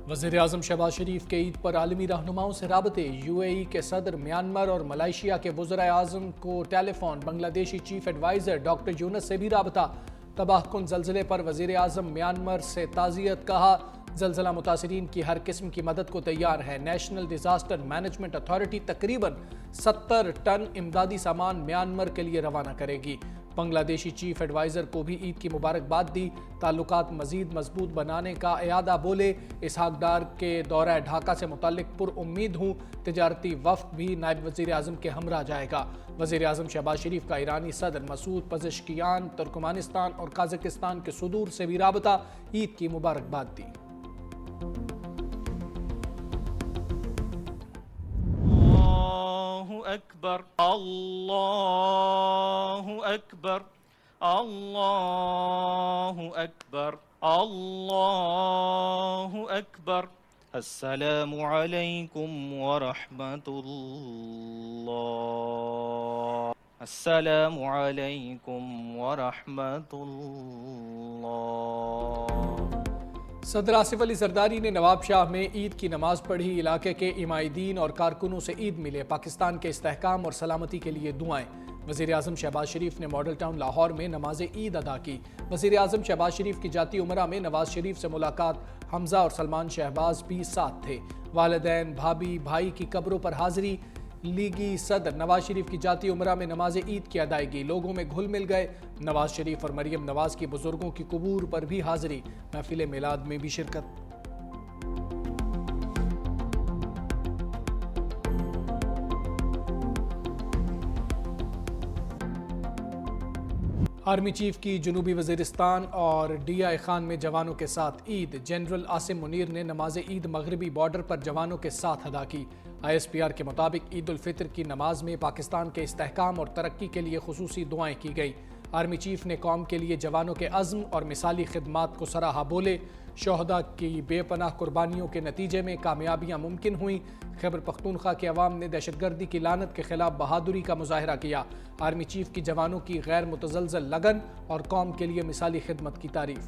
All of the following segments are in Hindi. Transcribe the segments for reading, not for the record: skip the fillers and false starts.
वज़ीर आज़म शहबाज शरीफ के ईद पर आलमी रहनुमाओं से राबते। UAE के सदर, म्यांमार और मलाइशिया के वज़राए आज़म को telephone. Bangladeshi chief adviser doctor Yunus से भी राबता। तबाहकुन ज़लज़ले पर वज़ीर आज़म म्यांमार से ताज़ियत। कहा, ज़लज़ला मुतासिरीन की हर किस्म की मदद को तैयार है। नेशनल डिज़ास्टर मैनेजमेंट अथॉरिटी तकरीबन 70 टन इमदादी सामान म्यांमार के लिए रवाना करेगी। बांग्लादेशी चीफ एडवाइज़र को भी ईद की मुबारकबाद दी। ताल्लुकात मज़ीद मजबूत बनाने का इरादा। बोले, इसहाक डार के दौरा ढाका से मुताल्लिक पुरउम्मीद हूँ। तिजारती वफ़द भी नायब वज़ीर आज़म के हमरा जाएगा। वज़ीर आज़म शहबाज शरीफ का ईरानी सदर मसूद पज़ेश्कियान, तुर्कमानिस्तान और काज़ाकिस्तान के सुदूर से भी राबता। ईद की मुबारकबाद दी। अल्लाहु अकबर, अल्लाहु अकबर, अल्लाहु अकबर, अल्लाहु अकबर। अस्सलामु अलैकुम व रहमतुल्लाह। अस्सलामु अलैकुम व रहमतुल्लाह। सदर आसिफ अली जरदारी ने नवाब शाह में ईद की नमाज पढ़ी। इलाके के इमादीन और कारकुनों से ईद मिले। पाकिस्तान के इस्तेहकाम और सलामती के लिए दुआएं। वज़ीर आज़म शहबाज शरीफ ने मॉडल टाउन लाहौर में नमाज ईद अदा की। वज़ीर आज़म शहबाज शरीफ की जाती उमरा में नवाज शरीफ से मुलाकात। हमजा और सलमान शहबाज भी साथ थे। वालिदैन, भाभी, भाई की कब्रों पर हाजिरी। लीगी सदर नवाज शरीफ की जाती उमरा में नमाज ईद की अदायगी। लोगों में घुल मिल गए। नवाज शरीफ और मरियम नवाज की बुजुर्गों की कबूर पर भी हाजिरी। महफिल मिलाद में भी शिरकत। आर्मी चीफ की जनूबी वज़ीरिस्तान और DI खान में जवानों के साथ ईद। जनरल आसिम मुनीर ने नमाज ईद मगरबी बॉर्डर पर जवानों के साथ अदा की। ISPR के मुताबिक ईद उल फितर की नमाज में पाकिस्तान के इस्तेहकाम और तरक्की के लिए खुसूसी दुआएं की गई। आर्मी चीफ ने कौम के लिए जवानों के अज़्म और मिसाली खिदमात को सराहा। बोले, शोहदा की बेपनाह कुर्बानियों के नतीजे में कामयाबियाँ मुमकिन हुई। खैबर पख्तूनख्वा के अवाम ने दहशतगर्दी की लानत के खिलाफ बहादुरी का मुजाहरा किया। आर्मी चीफ की जवानों की गैर मुतज़लज़ल लगन और कौम के लिए मिसाली खिदमत की तारीफ।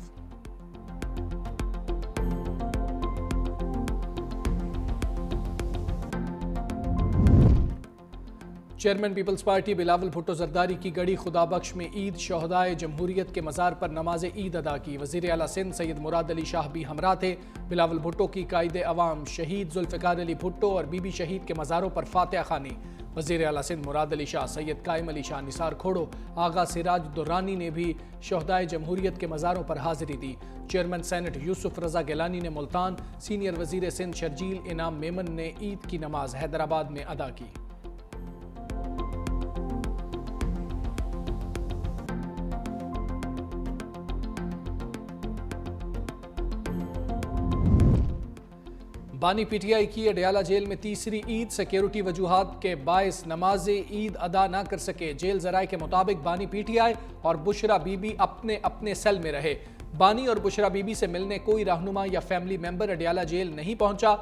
चेयरमैन पीपल्स पार्टी बिलावल भुट्टो जरदारी की गढ़ी खुदाबख्श में ईद शोहदाए जमहूरियत के मज़ार पर नमाज ईद अदा की। वज़ीर आला सिंध सैयद मुराद अली शाह भी हमरा थे। बिलावल भुट्टो की कायदे अवाम शहीद जुल्फ़िकार अली भुट्टो और बीबी शहीद के मज़ारों पर फातिहा खानी। वज़ीर आला सिंध मुराद अली शाह, सैयद कायम अली शाह, निसार खोड़ो, आगा सिराज दुर्रानी ने भी शोहदाए जमहूरियत के मज़ारों पर हाजिरी दी। चेयरमैन सेनेट यूसुफ रज़ा गिलानी ने मुल्तान, सीनियर वज़ीर सिंध शर्जील इनाम मेमन ने ईद की नमाज हैदराबाद में अदा की। बानी PTI की अडयाला जेल में तीसरी ईद। सिक्योरिटी वजूहात के बायस नमाज ईद अदा न कर सके। जेल जराए के मुताबिक बानी PTI और बुशरा बीबी अपने अपने सेल में रहे। बानी और बुशरा बीबी से मिलने कोई रहनुमा या फैमिली मेंबर अडयाला जेल नहीं पहुंचा।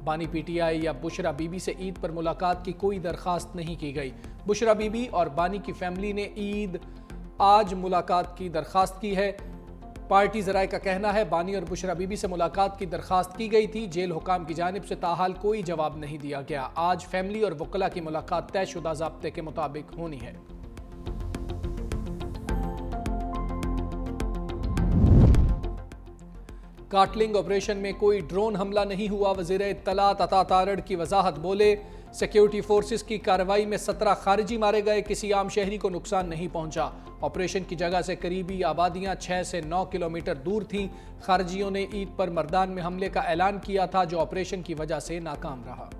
बानी PTI या बुशरा बीबी से ईद पर मुलाकात की कोई दरखास्त नहीं की गई। बुशरा बीबी और बानी की फैमिली ने ईद आज मुलाकात की दरखास्त की है। पार्टी जराए का कहना है, बानी और बुशरा बीबी से मुलाकात की दरखास्त की गई थी। जेल हुकाम की जानिब से ताहाल कोई जवाब नहीं दिया गया। आज फैमिली और वकला की मुलाकात तयशुदा ज़ाब्ते के मुताबिक होनी है। काटलिंग ऑपरेशन में कोई ड्रोन हमला नहीं हुआ। वज़ीर इत्तलात अता तारड़ की वजाहत। बोले, सिक्योरिटी फोर्सेस की कार्रवाई में 17 खारिजी मारे गए। किसी आम शहरी को नुकसान नहीं पहुंचा। ऑपरेशन की जगह से करीबी आबादियां 6 से 9 किलोमीटर दूर थीं। खारजियों ने ईद पर मर्दान में हमले का ऐलान किया था, जो ऑपरेशन की वजह से नाकाम रहा।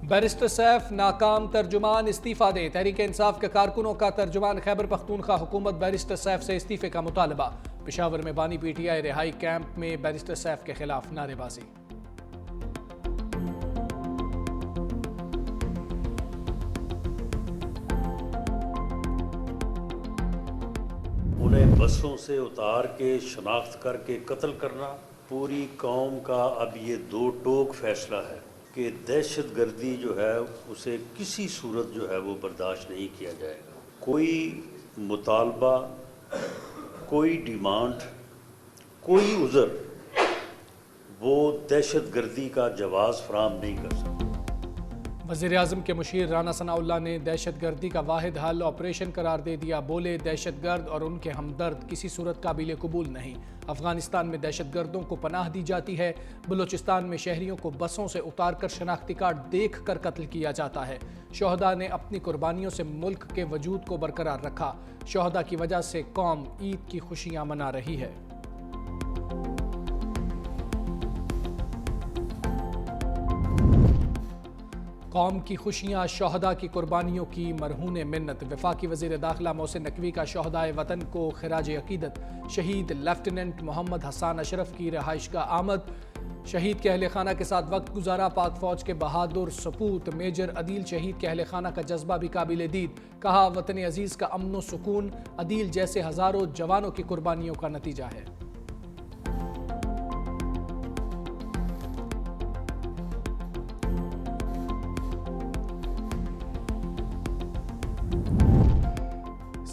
बैरिस्टर सैफ नाकाम तर्जुमान इस्तीफा दें। तहरीक इंसाफ के कारकुनों का तर्जुमान खैबर पख्तूनख्वा हुकूमत बैरिस्टर सैफ से इस्तीफे का मुतालबा। पेशावर में बानी PTI रिहाई कैंप में बैरिस्टर सैफ के खिलाफ नारेबाजी। उन्हें बसों से उतार के शनाख्त करके कत्ल करना पूरी कौम का अब ये दो टोक फैसला है कि दहशत गर्दी जो है उसे किसी सूरत जो है वो बर्दाश्त नहीं किया जाएगा। कोई मुतालबा, कोई डिमांड, कोई उज़र वो दहशत गर्दी का जवाज़ फराहम नहीं कर सकता। वज़ीर आज़म के मुशीर राना सनाउल्लाह ने दहशत गर्दी का वाहिद हल ऑपरेशन करार दे दिया। बोले, दहशत गर्द और उनके हमदर्द किसी सूरत काबिल कबूल नहीं। अफगानिस्तान में दहशत गर्दों को पनाह दी जाती है। बलूचिस्तान में शहरियों को बसों से उतार कर शनाख्ती कार्ड देख कर कत्ल किया जाता है। शोहदा ने अपनी कुर्बानियों से मुल्क के वजूद को बरकरार रखा। शोहदा की वजह से कौम ईद की खुशियाँ मना रही है। कौम की खुशियाँ, शोहदा की कुर्बानियों की मरहून मिन्नत। वफाकी वज़ीर दाखिला मोहसिन नकवी का शोहदाए वतन को खिराज अकीदत। शहीद लेफ्टिनेंट मोहम्मद हसन अशरफ की रहाइशगाह आमद। शहीद के अहल खाना के साथ वक्त गुजारा। पाक फौज के बहादुर सपूत मेजर अदील शहीद के अहल खाना का जज्बा भी काबिल दीद। कहा, वतन अजीज़ का अमन व सुकून अदील जैसे हज़ारों जवानों की कुर्बानियों का नतीजा है।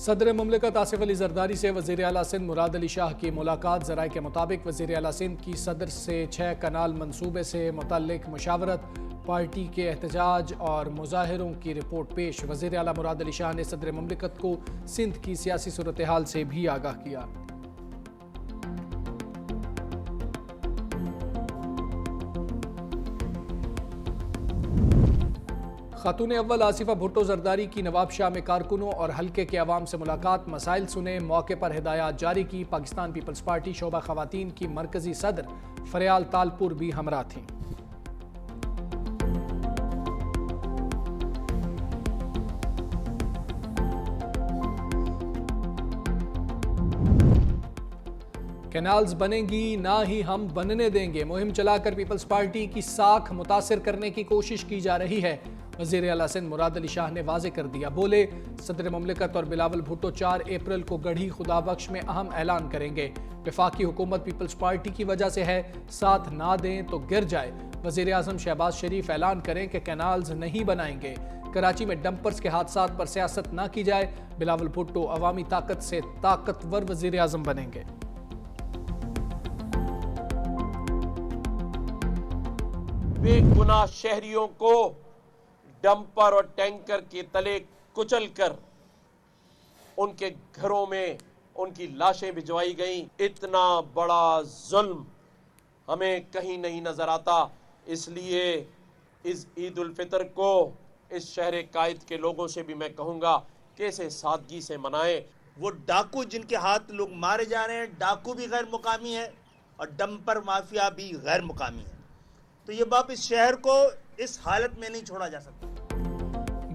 सदर मुमलिकत आसिफ अली जरदारी से वज़ीर आला सिंध मुराद अली शाह की मुलाकात। ज़राए के मुताबिक वज़ीर आला सिंध की सदर से 6 कनाल मंसूबे से मुतल्लिक मुशावरत, पार्टी के एहतजाज और मुजाहिरों की रिपोर्ट पेश। वज़ीर आला मुराद अली शाह ने सदर मुमलिकत को सिंध की सियासी सूरत हाल से भी आगाह किया। खातून अव्वल आसिफा भुट्टो जरदारी की नवाबशाह में कारकुनों और हल्के के अवाम से मुलाकात, मसाइल सुने, मौके पर हिदायत जारी की। पाकिस्तान पीपल्स पार्टी शोबा खवातीन की मरकजी सदर फरियाल तालपुर भी हमरा थीं। कैनाल्स बनेंगी ना ही हम बनने देंगे। मुहिम चलाकर पीपल्स पार्टी की साख मुतासिर करने की कोशिश की जा रही है। वज़ीर आला सिंध मुराद अली शाह ने वाज़े कर दिया। बोले, सदर मुमलिकत और बिलावल भुट्टो 4 अप्रैल को गढ़ी खुदाबख्श में अहम ऐलान करेंगे। वफाकी हुकूमत पीपल्स पार्टी की वजह से है, साथ ना दें तो गिर जाए। वज़ीर आज़म शहबाज शरीफ ऐलान करें कि कैनाल्स नहीं बनाएंगे। कराची में डंपर्स के हादसात पर सियासत ना की जाए। बिलावल भुट्टो अवामी ताकत से ताकतवर वज़ीर आज़म बनेंगे। बेगुनाह शहरियों को डंपर और टैंकर के तले कुचल कर उनके घरों में उनकी लाशें भिजवाई गईं। इतना बड़ा जुल्म हमें कहीं नहीं नजर आता। इसलिए इस ईद उल फितर को इस शहर कायद के लोगों से भी मैं कहूँगा कि इसे सादगी से मनाएं। वो डाकू जिनके हाथ लोग मारे जा रहे हैं, डाकू भी गैर मुकामी है और डंपर माफिया भी गैर मुकामी है। तो ये बाप इस शहर को इस हालत में नहीं छोड़ा जा सकता।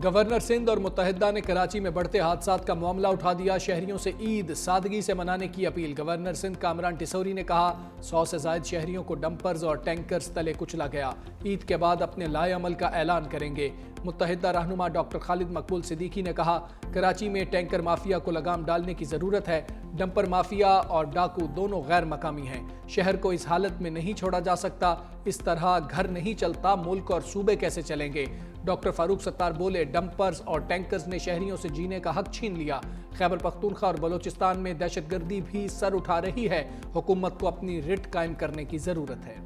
गवर्नर सिंध और मुत्तहिदा ने कराची में बढ़ते हादसात का मामला उठा दिया। शहरियों से ईद सादगी से मनाने की अपील। गवर्नर सिंध कामरान टिसौरी ने कहा, 100 से ज्यादा शहरियों को डंपर्स और टैंकर्स तले कुचला गया। ईद के बाद अपने लाए अमल का ऐलान करेंगे। मुत्तहिदा रहनुमा डॉक्टर खालिद मकबूल सिद्दीकी ने कहा, कराची में टैंकर माफिया को लगाम डालने की जरूरत है। डंपर माफिया और डाकू दोनों गैर मकामी हैं। शहर को इस हालत में नहीं छोड़ा जा सकता। इस तरह घर नहीं चलता, मुल्क और सूबे कैसे चलेंगे। डॉक्टर फारूक सत्तार बोले, डंपर्स और टैंकर्स ने शहरियों से जीने का हक छीन लिया। खैबर पख्तूनख्वा और बलोचिस्तान में दहशतगर्दी भी सर उठा रही है। हुकूमत को अपनी रिट कायम करने की जरूरत है।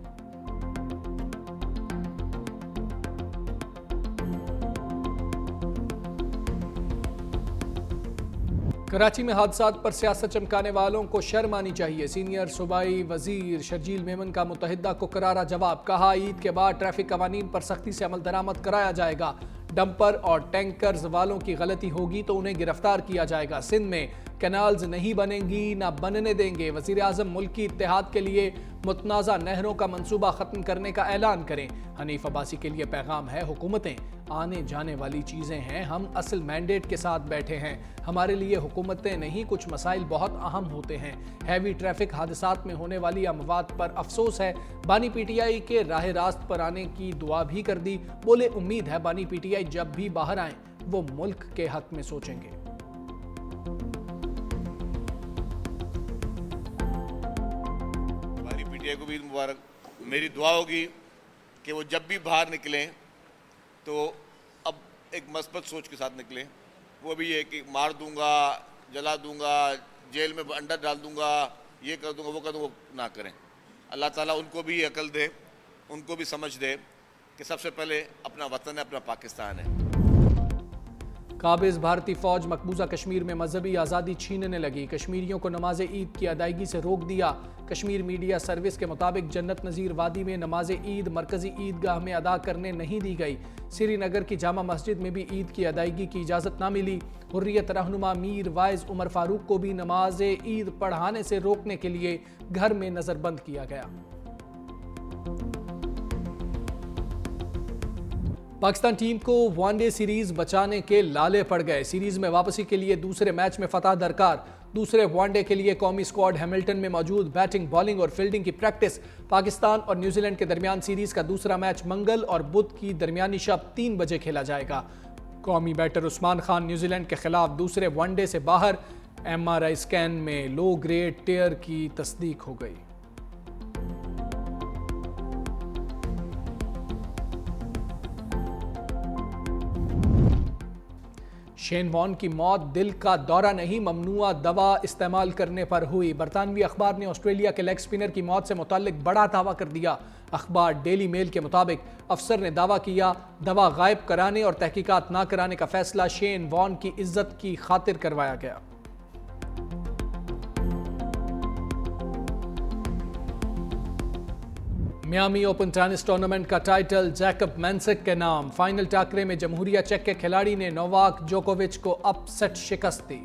कराची में हादसात पर सियासत चमकाने वालों को शर्म आनी चाहिए। सीनियर सूबाई वजीर शर्जील मेमन का मुत्तहिदा को करारा जवाब। कहा, ईद के बाद ट्रैफिक कवानीन पर सख्ती से अमल दरामद कराया जाएगा। डंपर और टैंकर्स वालों की गलती होगी तो उन्हें गिरफ्तार किया जाएगा। सिंध में कैनाल्स नहीं बनेंगी, ना बनने देंगे। वजीर आजम मुल्की इत्तेहाद के लिए मुतनाज़ा नहरों का मंसूबा खत्म करने का ऐलान करें। हनीफ अब्बासी के लिए पैगाम है, हुकूमतें आने जाने वाली चीज़ें हैं, हम असल मैंडेट के साथ बैठे हैं। हमारे लिए हुकूमतें नहीं, कुछ मसाइल बहुत अहम होते हैं। हैवी ट्रैफिक हादसात में होने वाली अमवात पर अफसोस है। बानी पीटीआई के राह रास्त पर आने की दुआ भी कर दी। बोले, उम्मीद है बानी पीटीआई जब भी बाहर आए वो मुल्क के हक में सोचेंगे। इंडिया को भी ईद मुबारक। मेरी दुआ होगी कि वो जब भी बाहर निकलें तो अब एक मस्बत सोच के साथ निकलें। वो भी ये कि मार दूंगा, जला दूंगा, जेल में अंडा डाल दूंगा, ये कर दूंगा, वो कर दूंगा, वो ना करें। अल्लाह ताला उनको भी अकल दे, उनको भी समझ दे कि सबसे पहले अपना वतन है, अपना पाकिस्तान है। काबिज भारतीय फौज मकबूजा कश्मीर में मजहबी आज़ादी छीनने लगी। कश्मीरियों को नमाज ईद की अदायगी से रोक दिया। कश्मीर मीडिया सर्विस के मुताबिक जन्नत नज़ीर वादी में नमाज ईद मरकजी ईदगाह में अदा करने नहीं दी गई। श्रीनगर की जामा मस्जिद में भी ईद की अदायगी की इजाज़त न मिली। हुर्रियत रहनुमा मीर वाइज उमर फारूक को भी नमाज ईद पढ़ाने से रोकने के लिए घर में नज़रबंद किया गया। पाकिस्तान टीम को वनडे सीरीज बचाने के लाले पड़ गए। सीरीज में वापसी के लिए दूसरे मैच में फतह दरकार। दूसरे वनडे के लिए कौमी स्क्वाड हैमिल्टन में मौजूद। बैटिंग, बॉलिंग और फील्डिंग की प्रैक्टिस। पाकिस्तान और न्यूजीलैंड के दरमियान सीरीज का दूसरा मैच मंगल और बुध की दरमियानी शब 3 बजे खेला जाएगा। कौमी बैटर उस्मान खान न्यूजीलैंड के खिलाफ दूसरे वनडे से बाहर। MRI स्कैन में लो ग्रेड टेयर की तस्दीक हो गई। शेन वॉन की मौत दिल का दौरा नहीं, ममनुआ दवा इस्तेमाल करने पर हुई। बरतानवी अखबार ने ऑस्ट्रेलिया के लेग स्पिनर की मौत से मुताल्लिक बड़ा दावा कर दिया। अखबार डेली मेल के मुताबिक अफसर ने दावा किया, दवा गायब कराने और तहकीकात ना कराने का फैसला शेन वॉन की इज्जत की खातिर करवाया गया। मियामी ओपन टेनिस टूर्नामेंट का टाइटल जैकब मैंसेक के नाम। फाइनल टाकरे में जमहूरिया चेक के खिलाड़ी ने नोवाक जोकोविच को अपसेट शिकस्त दी।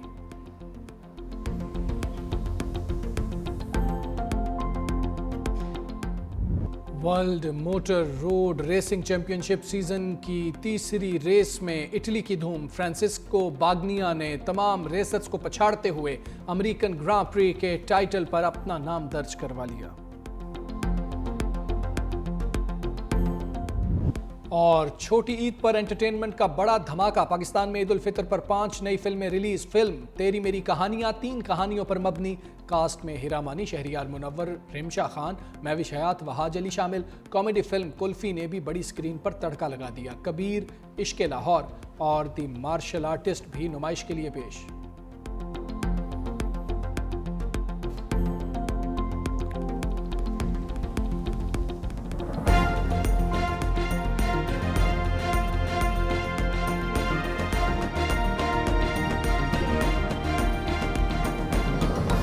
World motor road racing championship season की तीसरी रेस में इटली की धूम। फ्रांसिस्को बाग्निया ने तमाम रेसर्स को पछाड़ते हुए अमेरिकन ग्रां प्री के टाइटल पर अपना नाम दर्ज करवा लिया। और छोटी ईद पर एंटरटेनमेंट का बड़ा धमाका। पाकिस्तान में ईद उल फितर पर 5 नई फिल्में रिलीज। फिल्म तेरी मेरी कहानियां 3 कहानियों पर मबनी। कास्ट में हीरा मानी, शहरियार मुनव्वर, रिमशा खान, महविश हयात, वहाज अली शामिल। कॉमेडी फिल्म कुल्फी ने भी बड़ी स्क्रीन पर तड़का लगा दिया। कबीर, इश्क लाहौर और दी मार्शल आर्टिस्ट भी नुमाइश के लिए पेश।